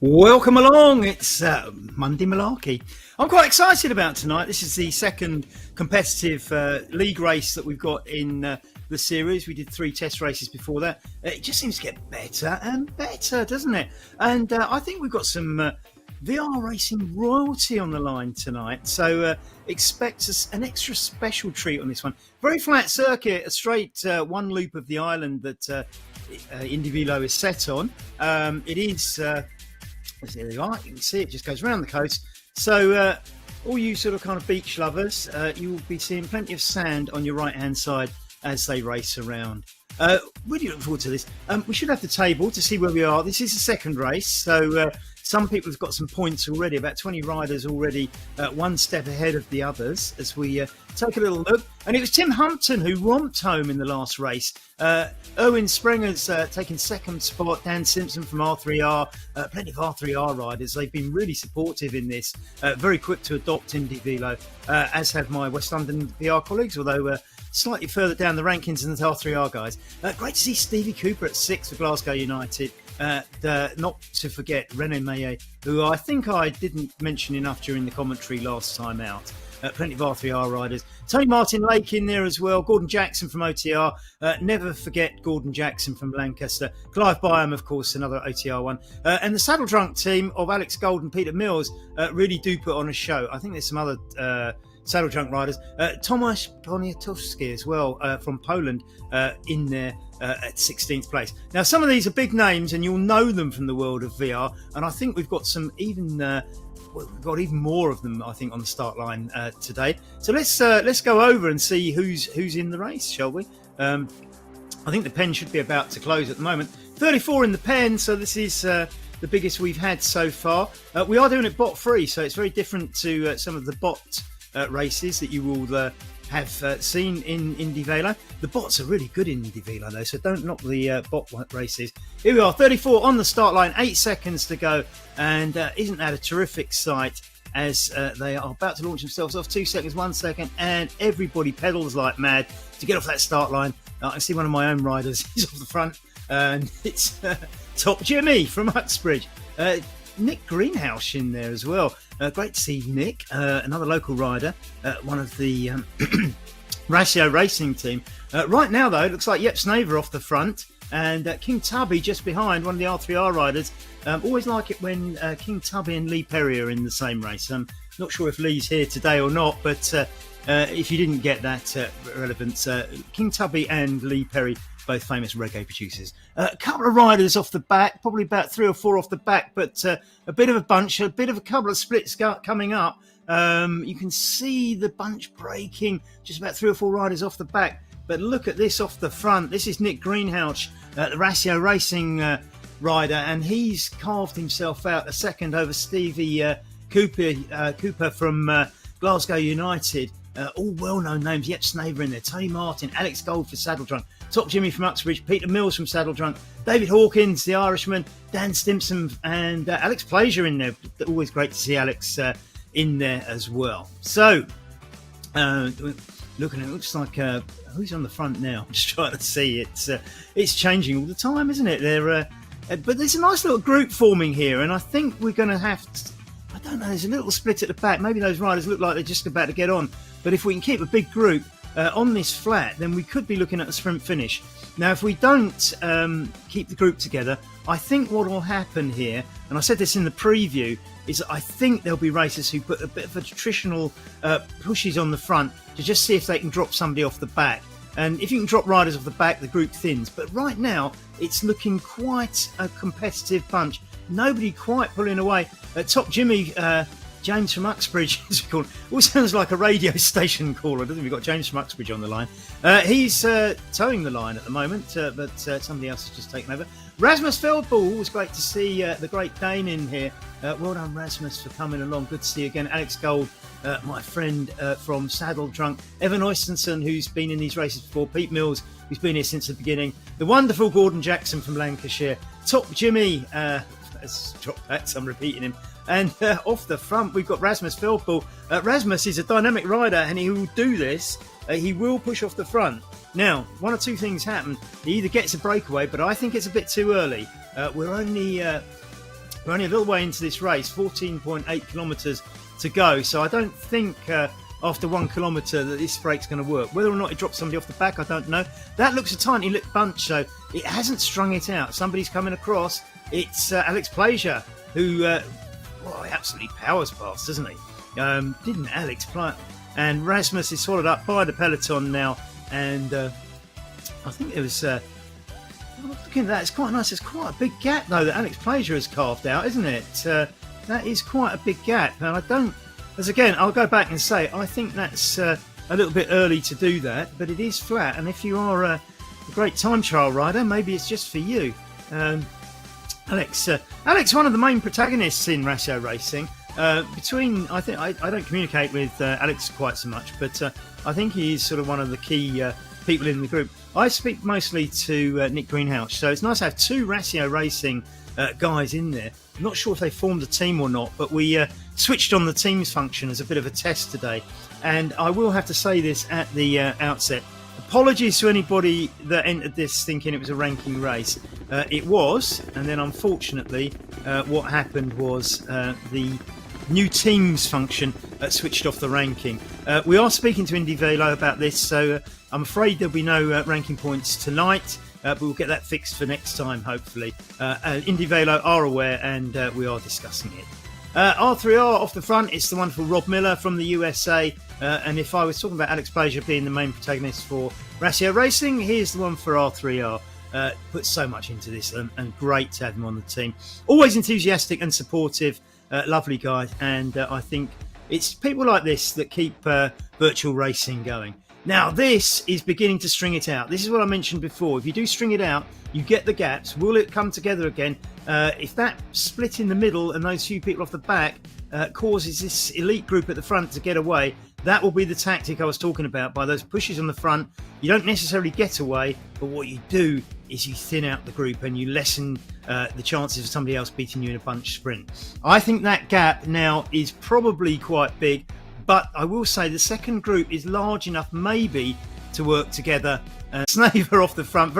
Welcome along. It's Monday Malarkey. I'm quite excited about tonight. This is the second competitive league race that we've got in the series. We did 3 test races before that. It just seems to get better and better, doesn't it? And I think we've got some VR racing royalty on the line tonight. So expect an extra special treat on this one. Very flat circuit, a straight one loop of the island that indieVelo is set on. It is... there you are, you can see it just goes around the coast. So all you sort of kind of beach lovers, you will be seeing plenty of sand on your right hand side as they race around. Really looking forward to this. We should have the table to see where we are. This is the second race, so some people have got some points already, about 20 riders already one step ahead of the others as we take a little look. And it was Tim Humpton who romped home in the last race. Erwin Sprenger's taken second spot, Dan Simpson from R3R, plenty of R3R riders. They've been really supportive in this, very quick to adopt indieVelo, as have my West London VR colleagues, although slightly further down the rankings than the R3R guys. Great to see Stevie Cooper at 6th for Glasgow United. Not to forget René Maillet, who I think I didn't mention enough during the commentary last time out. Plenty of R3R riders. Tony Martin Lake in there as well. Gordon Jackson from OTR. Never forget Gordon Jackson from Lancaster. Clive Byam, of course, another OTR one. And the Saddle Drunk team of Alex Gold and Peter Mills really do put on a show. I think there's some other Saddle Drunk riders. Tomasz Poniatowski as well from Poland in there at 16th place. Now, some of these are big names and you'll know them from the world of VR. And I think we've got some even... we've got even more of them, I think, on the start line today. So let's go over and see who's in the race, shall we? I think the pen should be about to close at the moment. 34 in the pen, so this is the biggest we've had so far. We are doing it bot free, so it's very different to some of the bot races that you will have seen in indieVelo. The bots are really good in indieVelo though, so don't knock the bot races. Here we are, 34 on the start line, 8 seconds to go, and isn't that a terrific sight as they are about to launch themselves off. 2 seconds, 1 second, and everybody pedals like mad to get off that start line. I see one of my own riders is off the front, and it's Top Jimmy from Uxbridge. Nick Greenhouse in there as well. Great to see Nick, another local rider, one of the Ratio Racing team. Right now, though, it looks like Yep Snaver off the front and King Tubby just behind, one of the R3R riders. Always like it when King Tubby and Lee Perry are in the same race. I'm not sure if Lee's here today or not, but if you didn't get that relevance, King Tubby and Lee Perry, both famous reggae producers. A couple of riders off the back, probably about 3 or 4 off the back, but a bit of a bunch, a couple of splits coming up. You can see the bunch breaking, just about 3 or 4 riders off the back. But look at this off the front. This is Nick Greenhouse, the Ratio Racing rider, and he's carved himself out a second over Stevie Cooper from Glasgow United. All well-known names. Yep Snaver in there, Tony Martin, Alex Gold for Saddle Drunk, Top Jimmy from Uxbridge, Peter Mills from Saddle Drunk, David Hawkins, the Irishman, Dan Stimson, and Alex Plaisir in there. Always great to see Alex in there as well. So, looking at it, looks like who's on the front now? I'm just trying to see. It's changing all the time, isn't it? But there's a nice little group forming here, and I think we're going to have to, I don't know, there's a little split at the back. Maybe those riders look like they're just about to get on. But if we can keep a big group on this flat, then we could be looking at a sprint finish. Now, if we don't keep the group together, I think what will happen here, and I said this in the preview, is that I think there'll be racers who put a bit of attritional pushes on the front to just see if they can drop somebody off the back. And if you can drop riders off the back, the group thins. But right now, it's looking quite a competitive bunch. Nobody quite pulling away. Top Jimmy... James from Uxbridge, as we call him. All sounds like a radio station caller, doesn't it? We've got James from Uxbridge on the line. He's towing the line at the moment, but somebody else has just taken over. Rasmus Feldball, was great to see the Great Dane in here. Well done, Rasmus, for coming along. Good to see you again. Alex Gold, my friend from Saddle Drunk. Evan Oystenson, who's been in these races before. Pete Mills, who's been here since the beginning. The wonderful Gordon Jackson from Lancashire. Top Jimmy, let's drop that, so I'm repeating him. And off the front, we've got Rasmus Feldball. Rasmus is a dynamic rider, and he will do this. He will push off the front. Now, one or two things happen. He either gets a breakaway, but I think it's a bit too early. We're only We're only a little way into this race, 14.8 kilometres to go. So I don't think after 1 kilometre that this brake's going to work. Whether or not it drops somebody off the back, I don't know. That looks a tiny little bunch, so it hasn't strung it out. Somebody's coming across. It's Alex Plaisir, who he absolutely powers past, doesn't he? Didn't Alex play? And Rasmus is swallowed up by the peloton now. And I think it was... looking at that, it's quite nice. It's quite a big gap, though, that Alex Plaisir has carved out, isn't it? That is quite a big gap. And I don't... As again, I'll go back and say, I think that's a little bit early to do that, but it is flat. And if you are a great time trial rider, maybe it's just for you. Alex, one of the main protagonists in ratio racing. I don't communicate with Alex quite so much, but I think he is sort of one of the key people in the group. I speak mostly to Nick Greenhouse, so it's nice to have two ratio racing guys in there. I'm not sure if they formed a team or not, but we switched on the Teams function as a bit of a test today. And I will have to say this at the outset. Apologies to anybody that entered this thinking it was a ranking race. It was, and then unfortunately what happened was the new Teams function switched off the ranking. We are speaking to indieVelo about this, so I'm afraid there'll be no ranking points tonight. But we'll get that fixed for next time, hopefully. indieVelo are aware, and we are discussing it. R3R off the front, it's the wonderful Rob Miller from the USA. And if I was talking about Alex Plaisir being the main protagonist for ratio racing, here's the one for R3R. Put so much into this, and great to have him on the team. Always enthusiastic and supportive, lovely guy. And I think it's people like this that keep virtual racing going. Now, this is beginning to string it out. This is what I mentioned before. If you do string it out, you get the gaps. Will it come together again? If that split in the middle and those few people off the back causes this elite group at the front to get away, that will be the tactic I was talking about. By those pushes on the front, you don't necessarily get away, but what you do is you thin out the group and you lessen the chances of somebody else beating you in a bunch sprint. I think that gap now is probably quite big. But I will say the second group is large enough maybe to work together. Snaver off the front.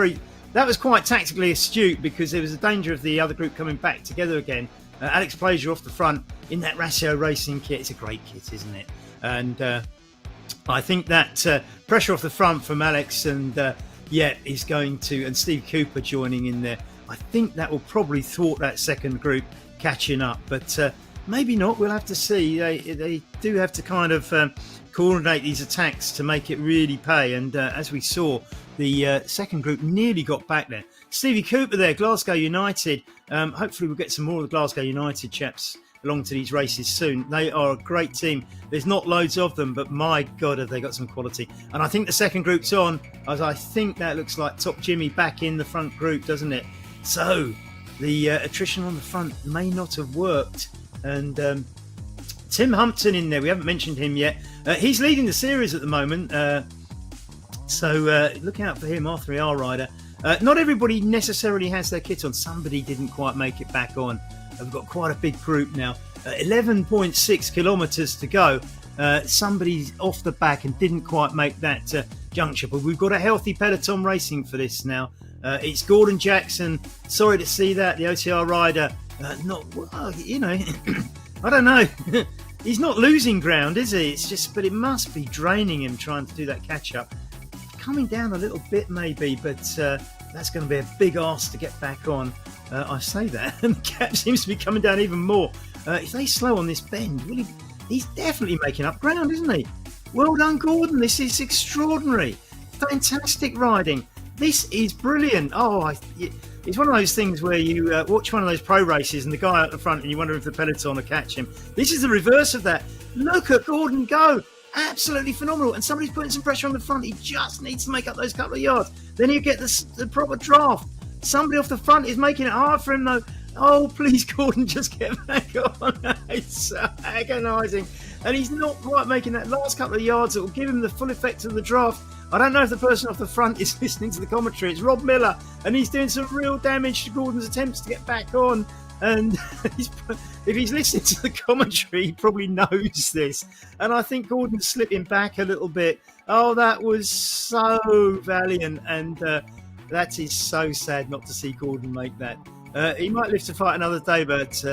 That was quite tactically astute because there was a danger of the other group coming back together again. Alex Plaisir off the front in that ratio racing kit. It's a great kit, isn't it? And I think that pressure off the front from Alex and is going to... And Steve Cooper joining in there. I think that will probably thwart that second group catching up. But... maybe not. We'll have to see. They do have to kind of coordinate these attacks to make it really pay. And as we saw, the second group nearly got back there. Stevie Cooper there, Glasgow United. Hopefully we'll get some more of the Glasgow United chaps along to these races soon. They are a great team. There's not loads of them, but my God, have they got some quality. And I think the second group's on, as I think that looks like Top Jimmy back in the front group, doesn't it? So the attrition on the front may not have worked. And Tim Humpton in there, we haven't mentioned him yet. He's leading the series at the moment, so look out for him, R3R rider. Not everybody necessarily has their kit on. Somebody didn't quite make it back on. We've got quite a big group now. 11.6 kilometres to go. Somebody's off the back and didn't quite make that juncture. But we've got a healthy peloton racing for this now. It's Gordon Jackson. Sorry to see that, the OTR rider. I don't know. He's not losing ground, is he? It's just, but it must be draining him trying to do that catch up. Coming down a little bit maybe, but that's going to be a big ask to get back on. I say that, and the gap seems to be coming down even more. If they slow on this bend, he's definitely making up ground, isn't he? Well done, Gordon. This is extraordinary. Fantastic riding. This is brilliant. It's one of those things where you watch one of those pro races and the guy at the front and you wonder if the peloton will catch him. This is the reverse of that. Look at Gordon go. Absolutely phenomenal. And somebody's putting some pressure on the front. He just needs to make up those couple of yards. Then you get the proper draft. Somebody off the front is making it hard for him though. Oh, please, Gordon, just get back on. It's so agonising. And he's not quite making that last couple of yards that will give him the full effect of the draft. I don't know if the person off the front is listening to the commentary. It's Rob Miller, and he's doing some real damage to Gordon's attempts to get back on. And if he's listening to the commentary, he probably knows this. And I think Gordon's slipping back a little bit. Oh, that was so valiant. And that is so sad not to see Gordon make that. He might live to fight another day, but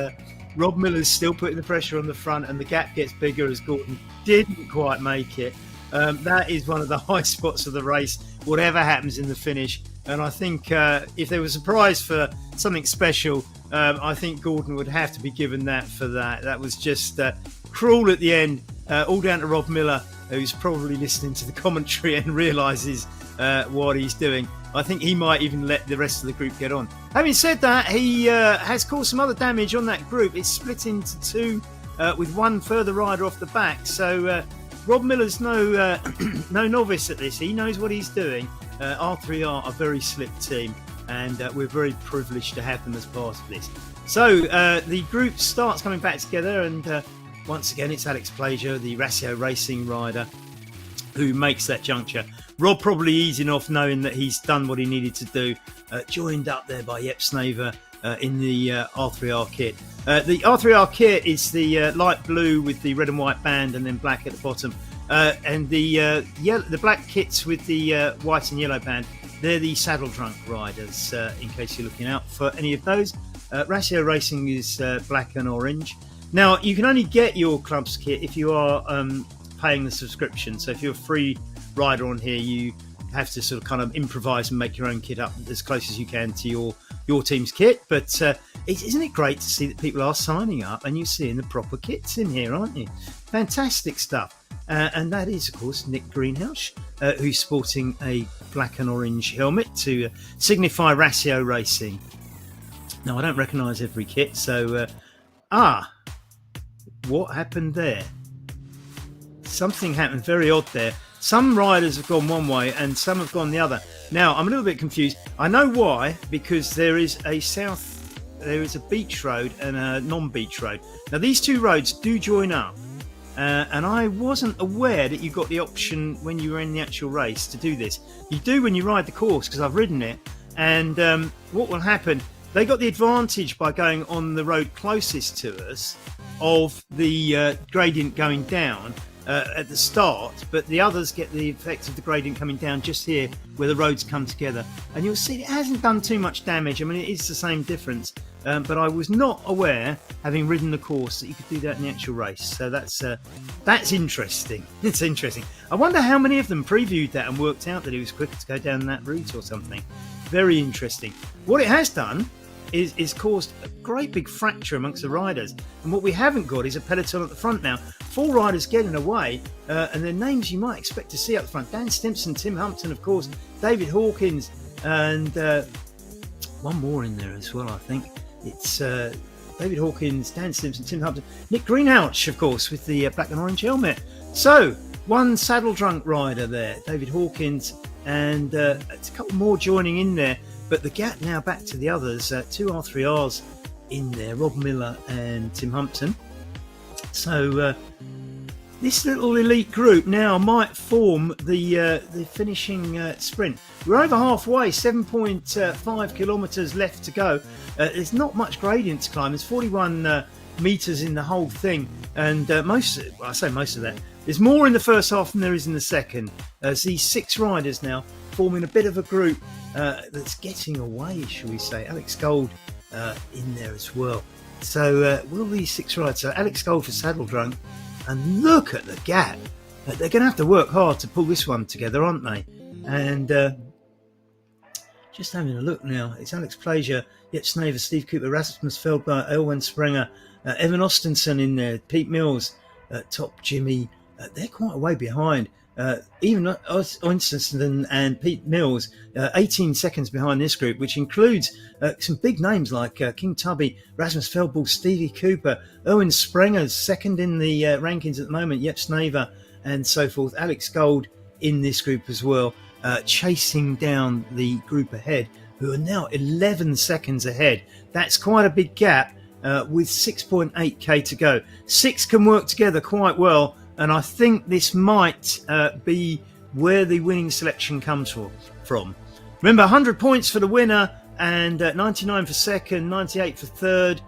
Rob Miller's still putting the pressure on the front, and the gap gets bigger as Gordon didn't quite make it. That is one of the high spots of the race, whatever happens in the finish. And I think if there was a prize for something special, I think Gordon would have to be given that for that. That was just cruel at the end, all down to Rob Miller, who's probably listening to the commentary and realises what he's doing. I think he might even let the rest of the group get on. Having said that, he has caused some other damage on that group. It's split into two with one further rider off the back. So Rob Miller's no novice at this. He knows what he's doing. R3R are a very slick team, and we're very privileged to have them as part of this. So the group starts coming back together, and once again it's Alex Plager, the Ratio Racing rider, who makes that juncture. Rob probably easing off, knowing that he's done what he needed to do, joined up there by Jep Snaver in the R3R kit. The R3R kit is the light blue with the red and white band and then black at the bottom. And the black kits with the white and yellow band, they're the saddle drunk riders, in case you're looking out for any of those. Ratio Racing is black and orange. Now, you can only get your club's kit if you are paying the subscription. So if you're a free rider on here, you have to sort of kind of improvise and make your own kit up as close as you can to your team's kit. But isn't it great to see that people are signing up and you're seeing the proper kits in here, aren't you? Fantastic stuff. And that is, of course, Nick Greenhouse, who's sporting a black and orange helmet to signify Ratio Racing. Now, I don't recognise every kit, so... what happened there? Something happened very odd there. Some riders have gone one way and some have gone the other. Now, I'm a little bit confused. I know why, because there is a beach road and a non-beach road. Now, these two roads do join up. And I wasn't aware that you got the option when you were in the actual race to do this. You do when you ride the course, because I've ridden it. And what will happen, they got the advantage by going on the road closest to us of the gradient going down at the start, but the others get the effects of the gradient coming down just here where the roads come together. And you'll see it hasn't done too much damage. I mean, it is the same difference. But I was not aware, having ridden the course, that you could do that in the actual race. So that's interesting. It's interesting. I wonder how many of them previewed that and worked out that it was quicker to go down that route or something. Very interesting. What it has done is caused a great big fracture amongst the riders. And what we haven't got is a peloton at the front now. 4 riders getting away, and their names you might expect to see up the front. Dan Stimpson, Tim Humpton, of course, David Hawkins, and one more in there as well, I think. It's David Hawkins, Dan Stimpson, Tim Humpton, Nick Greenhouse, of course, with the black and orange helmet. So, one saddle drunk rider there, David Hawkins, and it's a couple more joining in there. But the gap now back to the others, 2 R3Rs in there, Rob Miller and Tim Humpton. So this little elite group now might form the finishing sprint. We're over halfway, 7.5 kilometres left to go. There's not much gradient to climb. There's 41 metres in the whole thing, and most of that. There's more in the first half than there is in the second. These 6 riders now forming a bit of a group that's getting away, shall we say. Alex Gold in there as well. So will these 6 riders, so Alex Gold for Saddle Drunk, and look at the gap. They're going to have to work hard to pull this one together, aren't they? And just having a look now, it's Alex Plager, Jep Snaver, Steve Cooper, Rasmus Feldberg, Elwyn Sprenger, Evan Ostenson in there, Pete Mills, Top Jimmy. They're quite a way behind. Even Ostenson and Pete Mills, 18 seconds behind this group, which includes some big names like King Tubby, Rasmus Feldball, Stevie Cooper, Owen Sprenger's second in the rankings at the moment, Jep Snaver, and so forth. Alex Gold in this group as well, chasing down the group ahead, who are now 11 seconds ahead. That's quite a big gap with 6.8k to go. 6 can work together quite well. And I think this might be where the winning selection comes from. Remember, 100 points for the winner, and 99 for second, 98 for third,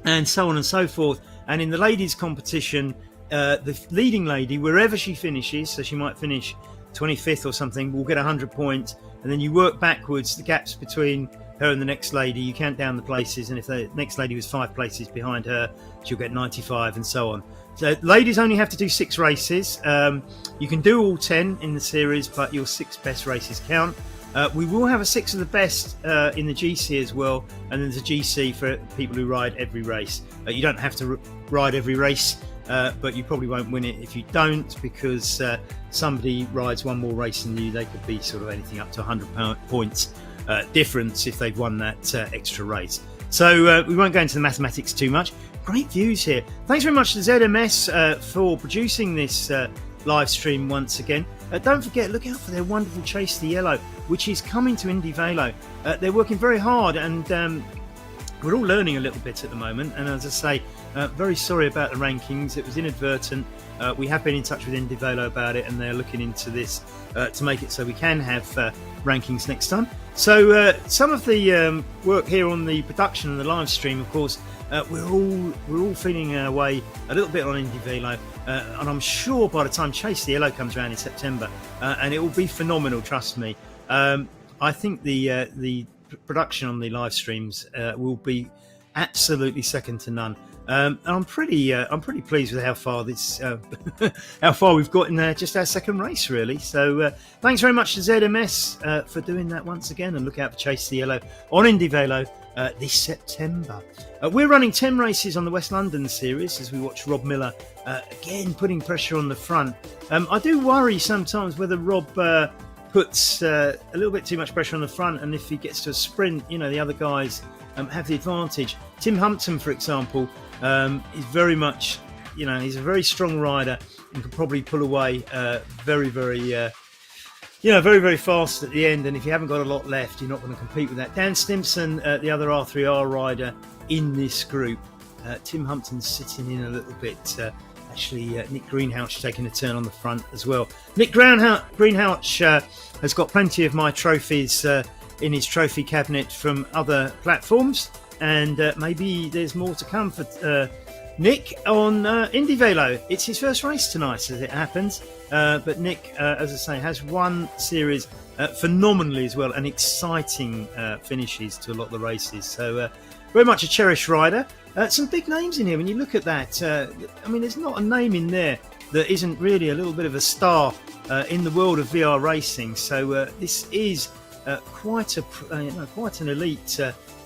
and so on and so forth. And in the ladies' competition, the leading lady, wherever she finishes, so she might finish 25th or something, will get 100 points. And then you work backwards, the gaps between her and the next lady, you count down the places, and if the next lady was 5 places behind her, she'll get 95, and so on. So ladies only have to do 6 races. You can do all 10 in the series, but your 6 best races count. We will have a 6 of the best in the GC as well, and there's a GC for people who ride every race. You don't have to ride every race, but you probably won't win it if you don't, because somebody rides one more race than you. They could be sort of anything up to 100 points difference if they've won that extra race. So we won't go into the mathematics too much. Great views here. Thanks very much to ZMS for producing this live stream once again. Don't forget, look out for their wonderful Chase the Yellow, which is coming to indieVelo. They're working very hard, and we're all learning a little bit at the moment. And as I say, very sorry about the rankings. It was inadvertent. We have been in touch with indieVelo about it, and they're looking into this to make it so we can have rankings next time. So some of the work here on the production and the live stream, of course, we're all feeling our way a little bit on indieVelo, and I'm sure by the time Chase the Yellow comes around in September, and it will be phenomenal, trust me. I think the production on the live streams will be absolutely second to none. And I'm pretty pleased with how far we've got in just our second race, really. So thanks very much to ZMS for doing that once again, and look out for Chase the Yellow on indieVelo this September. We're running 10 races on the West London series as we watch Rob Miller again putting pressure on the front. I do worry sometimes whether Rob puts a little bit too much pressure on the front, and if he gets to a sprint, the other guys have the advantage. Tim Humpton, for example, is very much, he's a very strong rider and can probably pull away very, very fast at the end. And if you haven't got a lot left, you're not going to compete with that. Dan Stimson, the other R3R rider in this group. Tim Humpton's sitting in a little bit. Nick Greenhalgh taking a turn on the front as well. Nick Greenhalgh has got plenty of my trophies in his trophy cabinet from other platforms, and maybe there's more to come for Nick on indieVelo. It's his first race tonight, as it happens, but Nick, as I say, has won series phenomenally as well, and exciting finishes to a lot of the races. So very much a cherished rider. Some big names in here. When you look at that, there's not a name in there that isn't really a little bit of a star in the world of VR racing. So this is quite an elite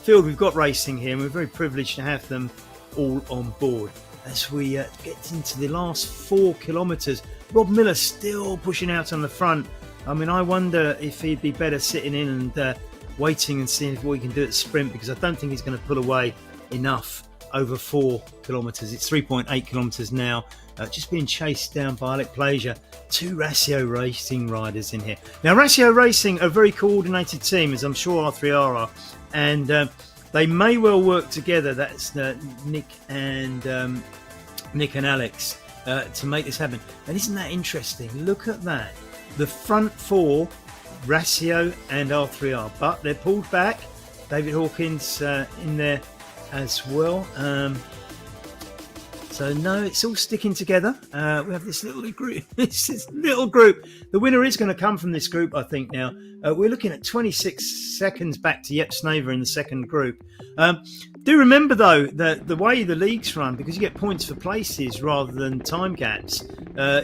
field we've got racing here, and we're very privileged to have them all on board. As we get into the last 4 kilometres, Rob Miller still pushing out on the front. I wonder if he'd be better sitting in and waiting and seeing what he can do at the sprint, because I don't think he's going to pull away enough over 4 kilometres. It's 3.8 kilometres now, just being chased down by Alec Plaisir. 2 Ratio Racing riders in here. Now, Ratio Racing are a very coordinated team, as I'm sure R3R are, and they may well work together. That's Nick and Alex to make this happen. And isn't that interesting? Look at that. The front 4, Ratio and R3R, but they're pulled back. David Hawkins in there as well. So no, it's all sticking together. We have this little group. The winner is going to come from this group, I think. Now we're looking at 26 seconds back to Jep Snaver in the second group. Do remember though that the way the leagues run, because you get points for places rather than time gaps,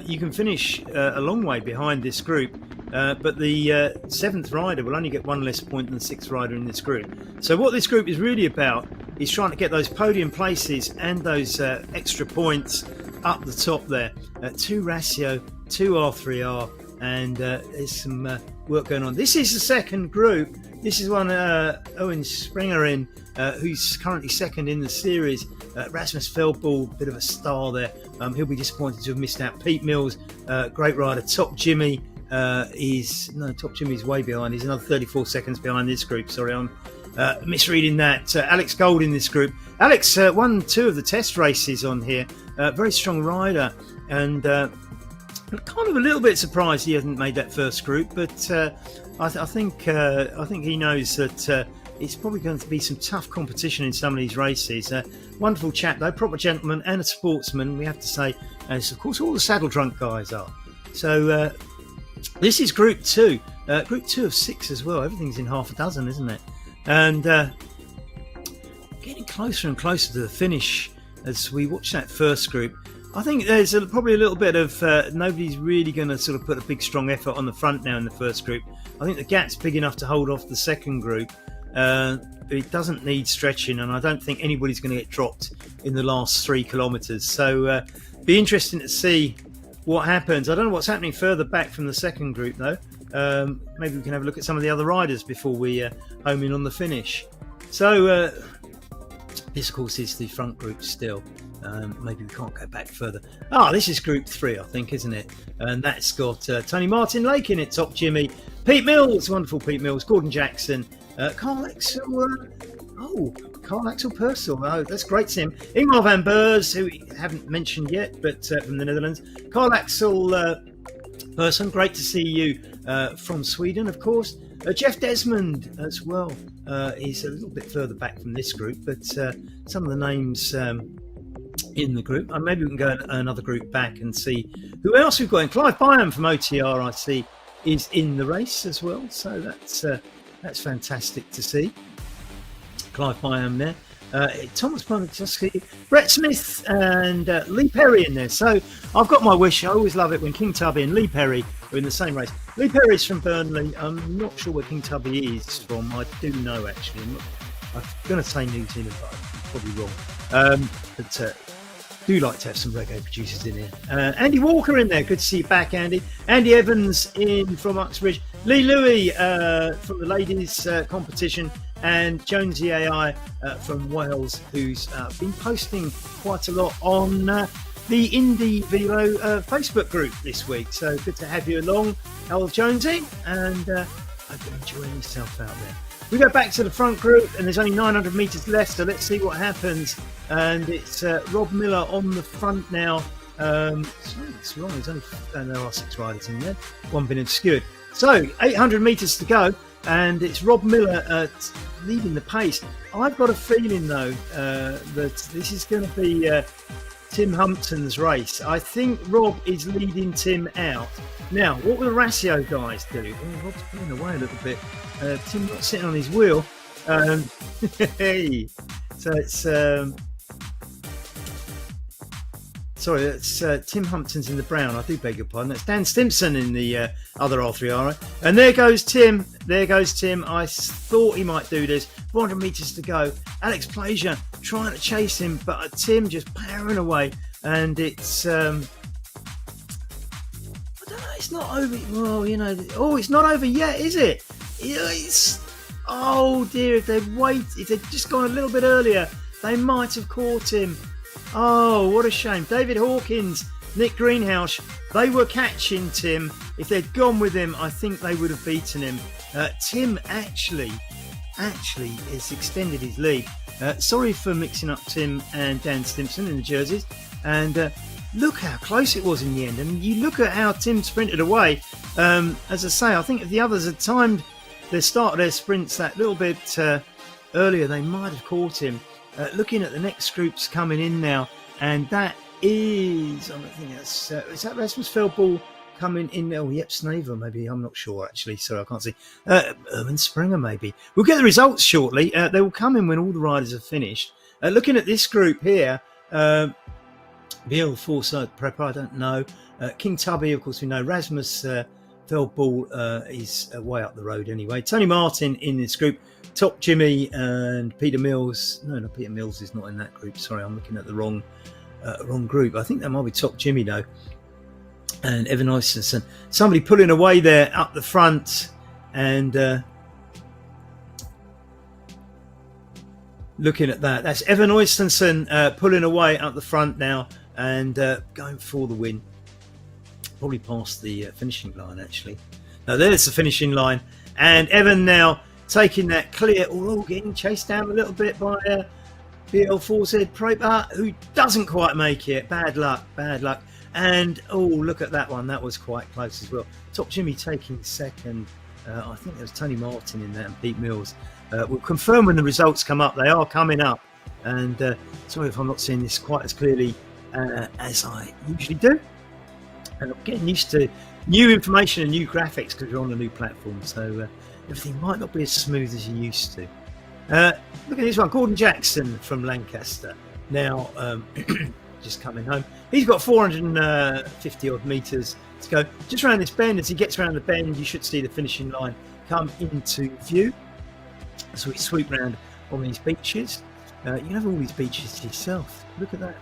you can finish a long way behind this group. But the 7th rider will only get 1 less point than the 6th rider in this group. So what this group is really about is trying to get those podium places and those extra points up the top there. 2 Ratio, 2 R3R, and there's some work going on. This is the second group. This is one Owen Springer in, who's currently second in the series. Rasmus Feldball, bit of a star there. He'll be disappointed to have missed out. Pete Mills, great rider. Top Jimmy's way behind. He's another 34 seconds behind this group. Sorry, I'm misreading that. Alex Gold in this group. Alex won 2 of the test races on here. Very strong rider, and kind of a little bit surprised he hasn't made that first group. But I think he knows that it's probably going to be some tough competition in some of these races. Wonderful chap though, proper gentleman and a sportsman, we have to say, as of course all the saddle drunk guys are. So this is Group 2. Group 2 of 6 as well. Everything's in half a dozen, isn't it? and getting closer and closer to the finish as we watch that first group. I think there's probably a little bit of nobody's really going to sort of put a big strong effort on the front now in the first group. I think the gap's big enough to hold off the second group. It doesn't need stretching, and I don't think anybody's going to get dropped in the last 3 kilometres. So be interesting to see what happens. I don't know what's happening further back from the second group though. Maybe we can have a look at some of the other riders before we home in on the finish. So this of course is the front group still. Maybe we can't go back further. This is group 3 I think, isn't it? And that's got Tony Martin Lake in it, Top Jimmy, Pete Mills, wonderful Pete Mills, Gordon Jackson, Carl Axel Purcell, that's great to him, Ingmar van Beurs, who we haven't mentioned yet, but from the Netherlands, Carl Axel Persson, great to see you from Sweden, of course. Jeff Desmond as well. He's a little bit further back from this group, but some of the names in the group. Maybe we can go another group back and see who else we've got in. Clive Byam from OTR, I see, is in the race as well. So that's fantastic to see. Clive Byam there. Thomas Bonatoski, Brett Smith and Lee Perry in there. So I've got my wish. I always love it when King Tubby and Lee Perry are in the same race. Lee Perry's from Burnley. I'm not sure where King Tubby is from. I do know actually. I'm going to say New Zealand, but I'm probably wrong. But do like to have some reggae producers in here. Andy Walker in there. Good to see you back, Andy. Andy Evans in from Uxbridge. Lee Louie from the ladies competition. And Jonesy AI from Wales, who's been posting quite a lot on the indieVelo Facebook group this week. So good to have you along, old Jonesy, and I hope you're enjoying yourself out there. We go back to the front group, and there's only 900 metres left, so let's see what happens. And it's Rob Miller on the front now. Sorry, it's wrong. There's only there are 6 riders in there. One been obscured. So 800 metres to go. And it's Rob Miller leading the pace. I've got a feeling, though, that this is going to be Tim Humpton's race. I think Rob is leading Tim out. Now, what will the Ratio guys do? Oh, Rob's pulling away a little bit. Tim not sitting on his wheel. Hey, so it's... Sorry, that's Tim Humpton's in the brown. I do beg your pardon. That's Dan Stimpson in the other R3R. And there goes Tim. There goes Tim. I thought he might do this. 400 metres to go. Alex Plaisir trying to chase him, but Tim just powering away. And it's... I don't know. It's not over. Well, you know... Oh, it's not over yet, is it? It's... Oh, dear. If they'd just gone a little bit earlier, they might have caught him. Oh, what a shame. David Hawkins, Nick Greenhouse, they were catching Tim. If they'd gone with him, I think they would have beaten him. Tim actually has extended his lead. Sorry for mixing up Tim and Dan Stimpson in the jerseys. And look how close it was in the end. And you look at how Tim sprinted away. As I say, I think if the others had timed the start of their sprints that little bit earlier, they might have caught him. Looking at the next groups coming in now, and that is, I think that's, is that Rasmus Feldball coming in? Oh, yep, Snaver maybe, I'm not sure actually, sorry, I can't see. Erwin Springer maybe. We'll get the results shortly. They will come in when all the riders are finished. Looking at this group here, Bill Forsyth Prepper, I don't know. King Tubby, of course we know. Rasmus Feldball is way up the road anyway. Tony Martin in this group. Top Jimmy and Peter Mills. No, Peter Mills is not in that group. Sorry, I'm looking at the wrong group. I think that might be Top Jimmy though. And Evan Oysterson. Somebody pulling away there up the front. And looking at that. That's Evan Oysterson pulling away up the front now and going for the win. Probably past the finishing line actually. Now there's the finishing line. And Evan now taking that clear, getting chased down a little bit by BL Forsyth Prepper, who doesn't quite make it. Bad luck. And look at that one. That was quite close as well. Top Jimmy taking second. I think there was Tony Martin in there and Pete Mills. We'll confirm when the results come up. They are coming up. And sorry if I'm not seeing this quite as clearly as I usually do. And I'm getting used to new information and new graphics because we're on a new platform. So everything might not be as smooth as you used to. Look at this one, Gordon Jackson from Lancaster. Now, just coming home. He's got 450 odd metres to go. Just around this bend, as he gets around the bend, you should see the finishing line come into view. So we sweep round on these beaches. You can have all these beaches to yourself. Look at that.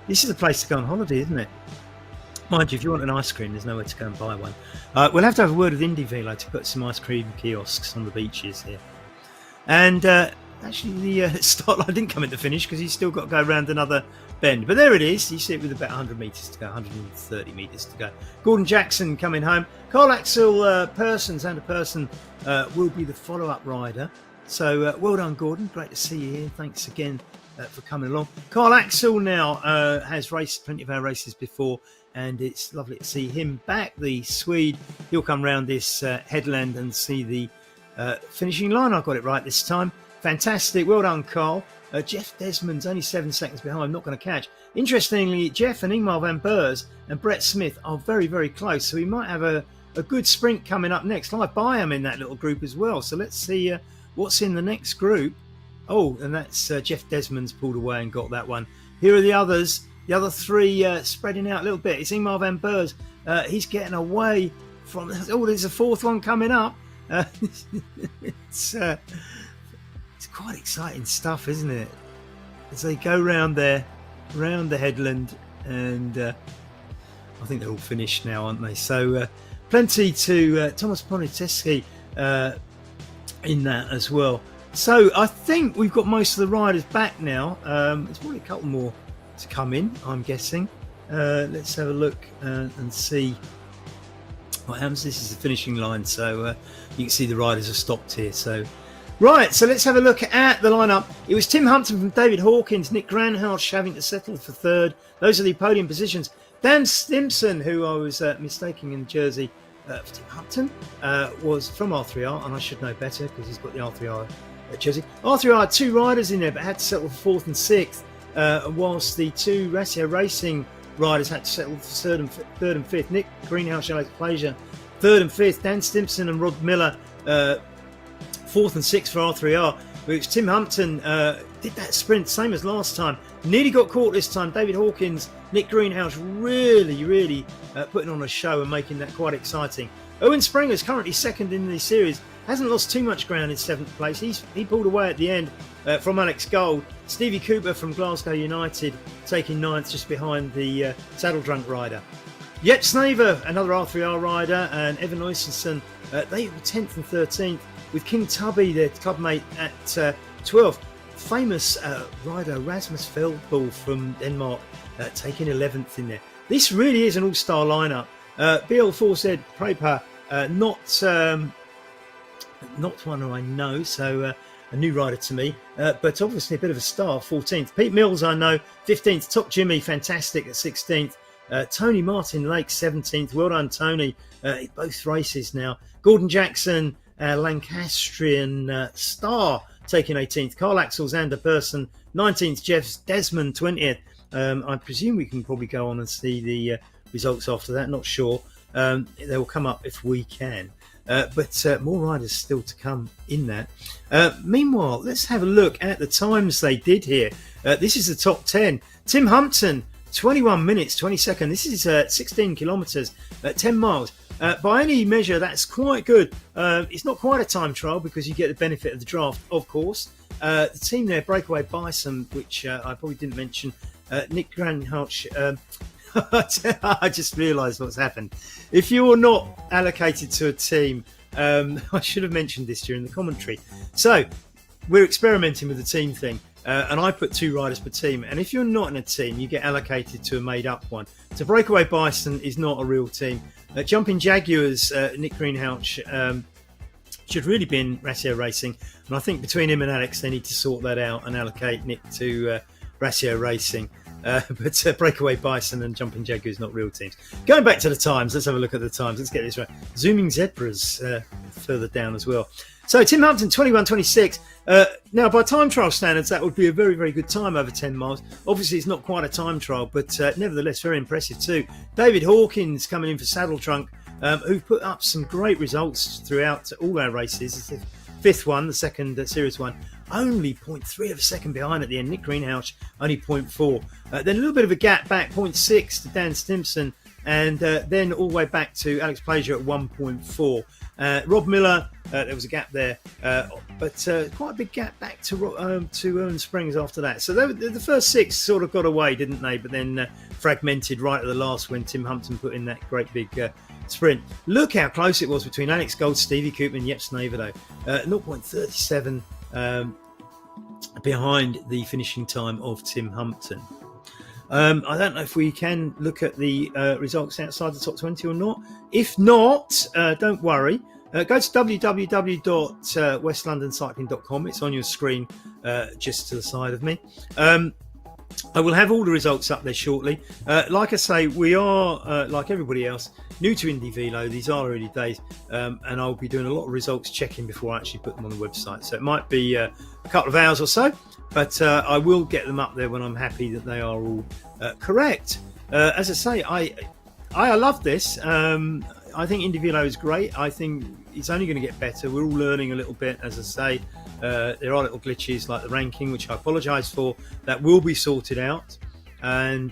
This is a place to go on holiday, isn't it? Mind you, if you want an ice cream, there's nowhere to go and buy one. We'll have to have a word with indieVelo to put some ice cream kiosks on the beaches here. And actually, the start line didn't come into finish because he's still got to go around another bend. But there it is. You see it with about 100 metres to go, 130 metres to go. Gordon Jackson coming home. Carl Axel Persson, Xander Persson, will be the follow-up rider. So well done, Gordon. Great to see you here. Thanks again for coming along. Carl Axel now has raced plenty of our races before, and it's lovely to see him back. The Swede, he'll come round this headland and see the finishing line. I got it right this time. Fantastic. Well done, Carl. Jeff Desmond's only 7 seconds behind. Not going to catch. Interestingly, Jeff and Ingmar van Beurs and Brett Smith are very, very close. So we might have a good sprint coming up next. I'll buy him in that little group as well. So let's see what's in the next group. Oh, and that's Jeff Desmond's pulled away and got that one. Here are the others. The other three spreading out a little bit. It's Ingmar van Beurs. He's getting away from... Oh, there's a fourth one coming up. It's quite exciting stuff, isn't it? As they go round there, round the headland, and I think they're all finished now, aren't they? So plenty to Thomas Poniteski in that as well. So I think we've got most of the riders back now. There's probably a couple more to come in, I'm guessing. Let's have a look and see what happens. This is the finishing line, so you can see the riders have stopped here. So right, so let's have a look at the lineup. It was Tim Humpton from David Hawkins, Nick Granhouse having to settle for third. Those are the podium positions. Dan Stimson, who I was mistaking in jersey for Tim Humpton, was from R3R, and I should know better because he's got the R3R jersey. R3R had two riders in there, but had to settle for fourth and sixth, whilst the two Racio Racing riders had to settle for third and fifth. Nick Greenhouse, Alex Plaisir, third and fifth. Dan Stimson and Rod Miller, fourth and sixth for R3R, which Tim Humpton did that sprint, same as last time. Nearly got caught this time. David Hawkins, Nick Greenhouse really putting on a show and making that quite exciting. Owen Springer's currently second in the series. Hasn't lost too much ground in seventh place. He pulled away at the end from Alex Gold. Stevie Cooper from Glasgow United taking ninth just behind the Saddle Drunk rider. Yep, Snaver, another R3R rider, and Evan Oysenson, they were 10th and 13th, with King Tubby, their clubmate, at 12th. Famous rider Rasmus Feldball from Denmark taking 11th in there. This really is an all-star lineup. BL4Z Prepa, not one who I know, so a new rider to me, but obviously a bit of a star, 14th. Pete Mills, I know, 15th. Top Jimmy, fantastic, at 16th. Tony Martin Lake, 17th. Well done, Tony. Both races now. Gordon Jackson, Lancastrian star, taking 18th. Carl Axel, Xander Persson, 19th. Jeff Desmond, 20th. I presume we can probably go on and see the results after that. Not sure. They will come up if we can. But more riders still to come in that. Meanwhile, let's have a look at the times they did here. This is the top 10. Tim Humpton, 21 minutes, 20 seconds. This is 16 kilometres, 10 miles. By any measure, that's quite good. It's not quite a time trial because you get the benefit of the draft, of course. The team there, Breakaway Bison, which I probably didn't mention, Nick Granhouse. I just realised what's happened. If you're not allocated to a team, I should have mentioned this during the commentary. So we're experimenting with the team thing, and I put two riders per team. And if you're not in a team, you get allocated to a made-up one. So Breakaway Bison is not a real team. Jumping Jaguars, Nick Greenhouse, should really be in Racio Racing. And I think between him and Alex, they need to sort that out and allocate Nick to Racio Racing. But Breakaway Bison and Jumping Jaguars not real teams. Going back to the times, let's have a look at the times. Let's get this right. Zooming Zebras further down as well. So Tim Hampton, 21.26. Now, by time trial standards, that would be a very, very good time over 10 miles. Obviously, it's not quite a time trial, but nevertheless, very impressive too. David Hawkins coming in for Saddle Trunk, who've put up some great results throughout all our races. It's the fifth one, the second series one. only 0.3 of a second behind at the end. Nick Greenhouse only 0.4. Then a little bit of a gap back, 0.6 to Dan Stimson, and then all the way back to Alex Plager at 1.4. Rob Miller, there was a gap there, but quite a big gap back to Erwin Springs after that. So the first 6 sort of got away, didn't they? But then fragmented right at the last when Tim Humpton put in that great big sprint. Look how close it was between Alex Gold, Stevie Cooper and Jep Snever though. 0.37 behind the finishing time of Tim Humpton. I don't know if we can look at the results outside the top 20 or not. If not, don't worry. Go to www.westlondoncycling.com. It's on your screen just to the side of me. I will have all the results up there shortly. Like I say, we are, like everybody else, new to indieVelo. These are early days, and I'll be doing a lot of results checking before I actually put them on the website. So it might be a couple of hours or so, but I will get them up there when I'm happy that they are all correct. As I say, I love this. I think indieVelo is great. I think it's only going to get better. We're all learning a little bit, as I say. There are little glitches like the ranking, which I apologise for. That will be sorted out, and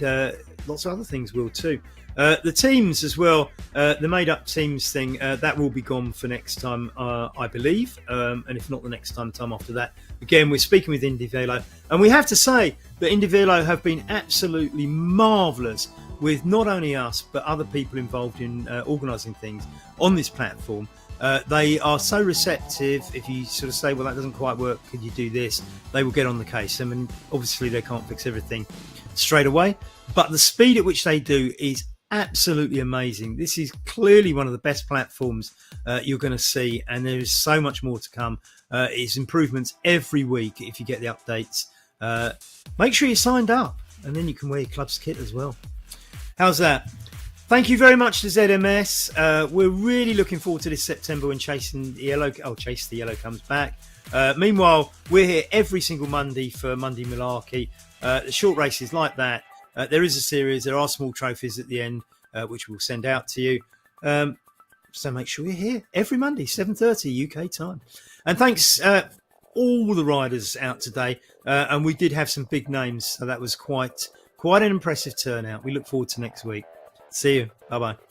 lots of other things will too. The teams as well, the made-up teams thing, that will be gone for next time, I believe, and if not the next time, the time after that. Again, we're speaking with indieVelo, and we have to say that indieVelo have been absolutely marvellous with not only us, but other people involved in organising things on this platform. They are so receptive. If you sort of say, well, that doesn't quite work, could you do this? They will get on the case. I mean, obviously they can't fix everything straight away, but the speed at which they do is absolutely amazing. This is clearly one of the best platforms you're going to see, and there is so much more to come. It's improvements every week if you get the updates. Make sure you're signed up, and then you can wear your club's kit as well. How's that? Thank you very much to ZMS. We're really looking forward to this September when Chase the Yellow comes back. Meanwhile, we're here every single Monday for Monday Malarkey. The short races like that. There is a series. There are small trophies at the end, which we'll send out to you. So make sure you're here every Monday, 7:30 UK time. And thanks all the riders out today. And we did have some big names, so that was quite an impressive turnout. We look forward to next week. See you. Bye-bye.